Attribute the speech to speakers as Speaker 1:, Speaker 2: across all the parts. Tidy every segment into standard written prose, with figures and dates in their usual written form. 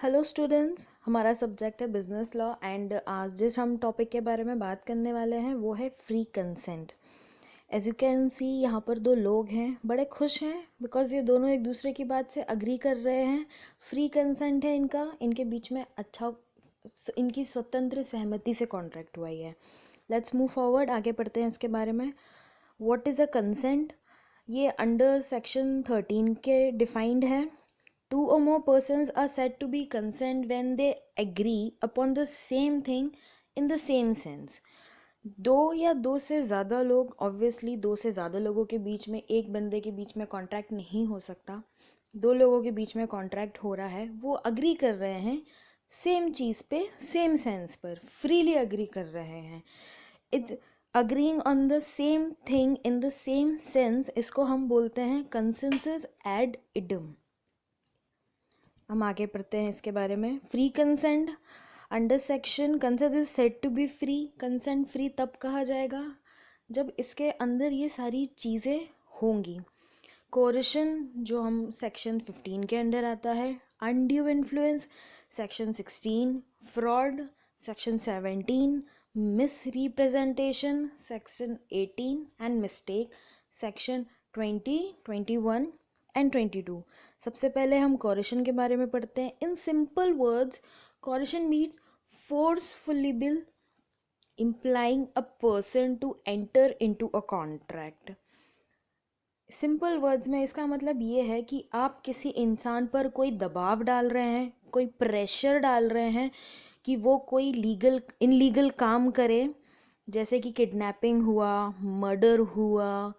Speaker 1: Hello students, हमारा subject है business law and आज जिस हम टॉपिक के बारे में बात करने वाले हैं वो है free consent. As you can see यहाँ पर दो लोग हैं, बड़े खुश हैं बिकॉज ये दोनों एक दूसरे की बात से अग्री कर रहे हैं। फ्री कंसेंट है इनका, इनके बीच में अच्छा इनकी स्वतंत्र सहमति से कॉन्ट्रैक्ट हुआ ही है। लेट्स मूव फॉरवर्ड, आगे पढ़ते हैं इसके बारे में। What is a consent? ये अंडर सेक्शन 13 के डिफाइंड है। Two or more persons are said to be consent when they agree upon the same thing in the same sense. दो या दो से ज़्यादा लोग, ऑब्वियसली दो से ज़्यादा लोगों के बीच में, एक बंदे के बीच में कॉन्ट्रैक्ट नहीं हो सकता। दो लोगों के बीच में कॉन्ट्रैक्ट हो रहा है, वो अग्री कर रहे हैं सेम चीज़ पे, सेम सेंस पर, फ्रीली अग्री कर रहे हैं। It's agreeing on the same thing in the same sense, इसको हम बोलते हैं कंसेंसस एड इडम। हम आगे पढ़ते हैं इसके बारे में। Free consent under section consent is said to be free. Consent free तब कहा जाएगा जब इसके अंदर ये सारी चीज़ें होंगी। कोरिशन जो हम सेक्शन 15 के अंडर आता है, undue influence section 16, fraud section 17, miss representation section 18 and mistake section 20, 21 and 22। सबसे पहले हम कॉरिशन के बारे में पढ़ते हैं। In simple words, coercion means forcefully bill implying a person to enter into a contract। Simple words में इसका मतलब ये है कि आप किसी इंसान पर कोई दबाव डाल रहे हैं, कोई प्रेशर डाल रहे हैं कि वो कोई लीगल इनलीगल काम करे, जैसे कि किडनैपिंग हुआ, मर्डर हुआ,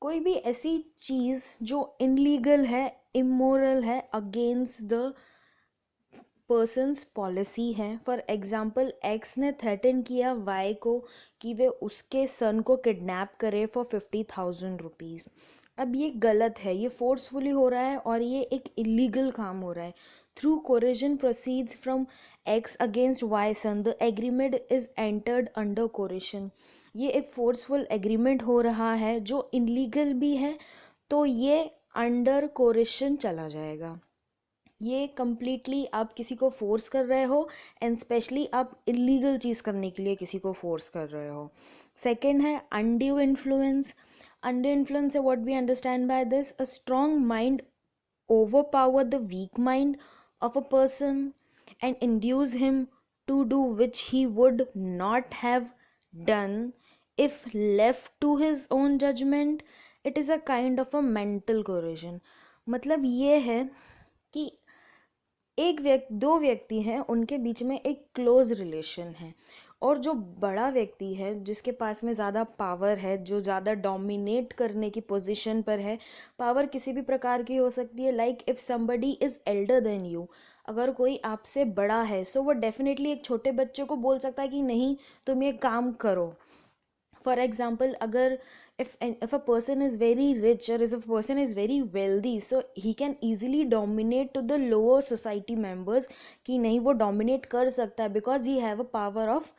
Speaker 1: कोई भी ऐसी चीज़ जो इनलीगल है, इमोरल है, अगेंस्ट द पर्सनस पॉलिसी है। फॉर एग्जाम्पल, एक्स ने थ्रेटन किया वाई को कि वे उसके सन को किडनैप करे फॉर 50,000 रुपीज़। अब ये गलत है, ये फोर्सफुली हो रहा है और ये एक इलीगल काम हो रहा है। Through coercion proceeds from X against Y son, the agreement is entered under coercion. ये एक फोर्सफुल एग्रीमेंट हो रहा है जो इनलीगल भी है, तो ये अंडर कोरिशन चला जाएगा। ये कम्प्लीटली आप किसी को फोर्स कर रहे हो एंड स्पेशली आप इलीगल चीज़ करने के लिए किसी को फोर्स कर रहे हो। सेकेंड है अनड्यू इन्फ्लुएंस। अनड्यू इन्फ्लुएंस है what we understand by this, a strong mind overpower the weak mind of a person and induce him to do which he would not have done if left to his own judgment. It is a kind of a mental coercion। मतलब ये है कि दो व्यक्ति हैं, उनके बीच में एक क्लोज रिलेशन है और जो बड़ा व्यक्ति है जिसके पास में ज़्यादा पावर है, जो ज़्यादा डोमिनेट करने की पोजीशन पर है, पावर किसी भी प्रकार की हो सकती है। Like if somebody is elder than you, अगर कोई आपसे बड़ा है सो वो डेफिनेटली एक छोटे बच्चे को बोल सकता है कि नहीं तुम ये काम करो। फॉर एग्जाम्पल, अगर if a person is very rich or if a person is very wealthy, so he can easily dominate to the lower society members कि नहीं वो dominate कर सकता है because he have a power of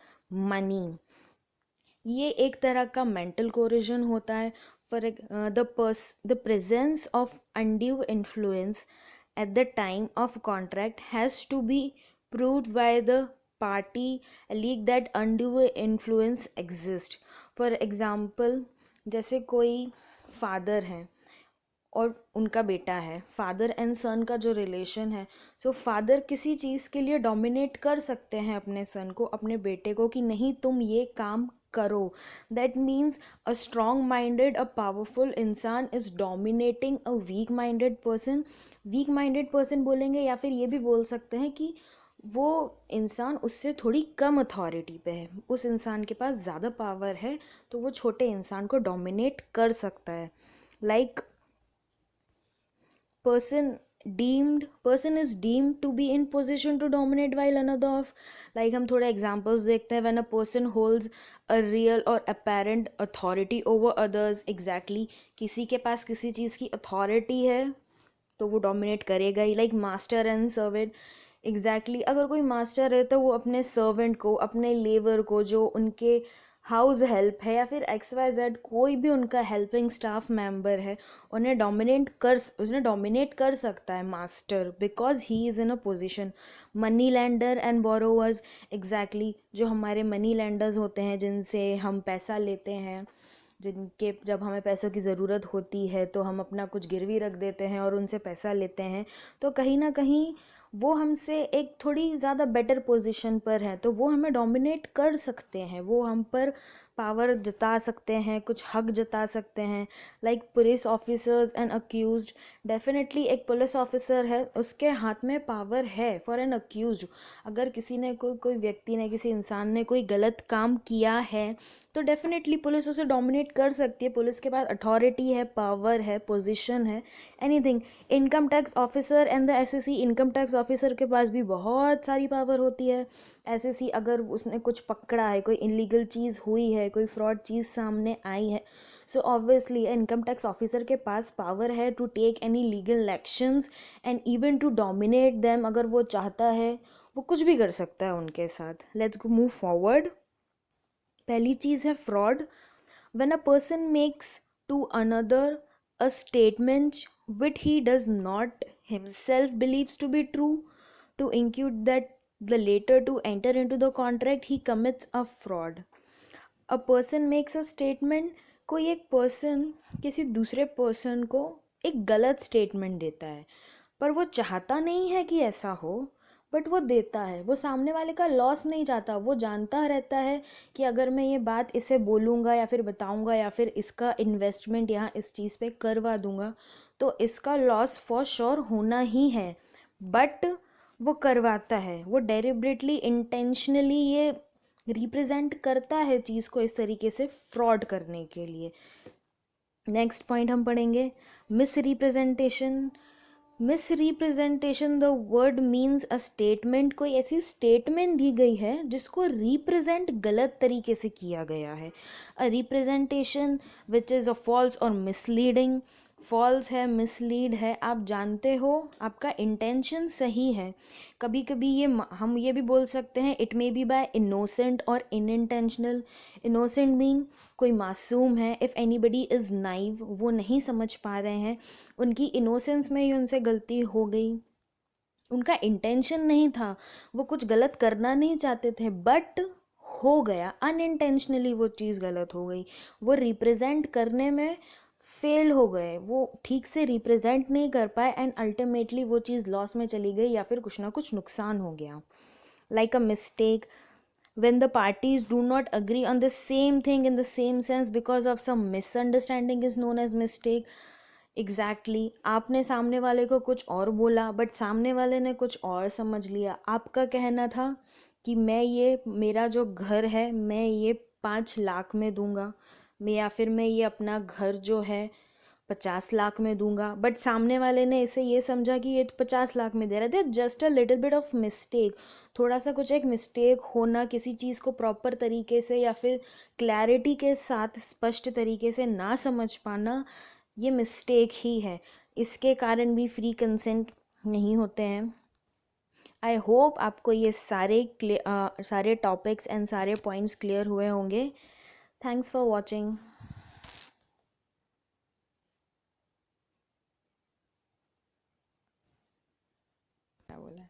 Speaker 1: money। ये एक तरह का mental coercion होता है। for the presence of undue influence at the time of contract has to be proved by the party alleged that undue influence exists। For example, जैसे कोई father है और उनका बेटा है, फादर एंड सन का जो रिलेशन है, सो फादर किसी चीज़ के लिए डोमिनेट कर सकते हैं अपने सन को, अपने बेटे को कि नहीं तुम ये काम करो। That means a strong minded, a powerful इंसान is dominating a weak minded person. Weak minded person बोलेंगे या फिर ये भी बोल सकते हैं कि वो इंसान उससे थोड़ी कम अथॉरिटी पे है, उस इंसान के पास ज़्यादा पावर है तो वो छोटे इंसान को डोमिनेट कर सकता है। Like person is deemed to be in position to dominate while another of, like हम थोड़े एग्जांपल्स देखते हैं। when a person holds a real or apparent authority over others, exactly किसी के पास किसी चीज़ की अथॉरिटी है तो वो डोमिनेट करेगा ही। Like master and servant, exactly अगर कोई मास्टर है तो वो अपने सर्वेंट को, अपने लेबर को, जो उनके हाउस हेल्प है या फिर XYZ कोई भी उनका हेल्पिंग स्टाफ मेंबर है, उसने डोमिनेट कर सकता है master, because he is in a position. Money lender and borrowers, exactly जो हमारे मनी लैंडर्स होते हैं जिनसे हम पैसा लेते हैं, जिनके जब हमें पैसों की ज़रूरत होती है तो हम अपना कुछ गिरवी रख देते हैं और उनसे पैसा लेते हैं, तो कहीं ना कहीं वो हमसे एक थोड़ी ज़्यादा बेटर पोजीशन पर है, तो वो हमें डोमिनेट कर सकते हैं, वो हम पर पावर जता सकते हैं, कुछ हक जता सकते हैं। Like police officers and accused, definitely एक पुलिस ऑफिसर है, उसके हाथ में पावर है फॉर एन अक्यूज्ड। अगर किसी ने कोई व्यक्ति ने, किसी इंसान ने कोई गलत काम किया है तो डेफिनेटली पुलिस उसे डोमिनेट कर सकती है, पुलिस के पास अथॉरिटी है, पावर है, पोजीशन है, anything. Income tax officer and the assessee, income tax officer के पास भी बहुत सारी पावर होती है। एसएससी अगर उसने कुछ पकड़ा है, कोई इलीगल चीज़ हुई है, कोई फ्रॉड चीज़ सामने आई है, so obviously income tax officer के पास पावर है to take any legal actions and even to dominate them. अगर वो चाहता है वो कुछ भी कर सकता है उनके साथ। Let's go move forward. पहली चीज़ है fraud. When a person makes to another a statement which he does not himself believes to be true to include that the later to enter into the contract, he commits a fraud. A person makes a statement, कोई एक person किसी दूसरे person को एक गलत statement देता है, पर वो चाहता नहीं है कि ऐसा हो, बट वो देता है। वो सामने वाले का लॉस नहीं चाहता, वो जानता रहता है कि अगर मैं ये बात इसे बोलूँगा या फिर बताऊँगा या फिर इसका इन्वेस्टमेंट यहाँ इस चीज़ पे करवा दूँगा तो इसका लॉस फॉर श्योर होना ही है, बट वो करवाता है। वो डेलिबरेटली इंटेंशनली ये रिप्रेजेंट करता है चीज़ को इस तरीके से फ्रॉड करने के लिए। नेक्स्ट पॉइंट हम पढ़ेंगे miss representation. Miss representation the word means a statement, कोई ऐसी स्टेटमेंट दी गई है जिसको रिप्रेजेंट गलत तरीके से किया गया है। A representation which is a false or misleading. False है, मिसलीड है, आप जानते हो आपका इंटेंशन सही है। कभी कभी हम ये भी बोल सकते हैं it may be by innocent or unintentional. Innocent mean कोई मासूम है, इफ़ एनीबडी इज़ नाइव, वो नहीं समझ पा रहे हैं, उनकी इनोसेंस में ही उनसे गलती हो गई, उनका इंटेंशन नहीं था, वो कुछ गलत करना नहीं चाहते थे, बट हो गया, अनइंटेंशनली वो चीज़ गलत हो गई, वो रिप्रेजेंट करने में फेल हो गए, वो ठीक से रिप्रेजेंट नहीं कर पाए एंड अल्टीमेटली वो चीज़ लॉस में चली गई या फिर कुछ ना कुछ नुकसान हो गया। Like a mistake, when the parties do not agree on the same thing in the same sense because of some misunderstanding is known as mistake. Exactly आपने सामने वाले को कुछ और बोला बट सामने वाले ने कुछ और समझ लिया। आपका कहना था कि मैं ये मेरा जो घर है मैं ये 5 लाख में दूंगा, मैं या फिर मैं ये अपना घर जो है 50 लाख में दूंगा, बट सामने वाले ने इसे ये समझा कि ये तो 50 लाख में दे रहा है। Just a little bit of mistake, थोड़ा सा कुछ एक मिस्टेक होना, किसी चीज़ को प्रॉपर तरीके से या फिर क्लैरिटी के साथ स्पष्ट तरीके से ना समझ पाना, ये मिस्टेक ही है। इसके कारण भी फ्री कंसेंट नहीं होते हैं। आई होप आपको ये सारे टॉपिक्स एंड सारे पॉइंट्स क्लियर हुए होंगे। Thanks for watching. क्या बोला?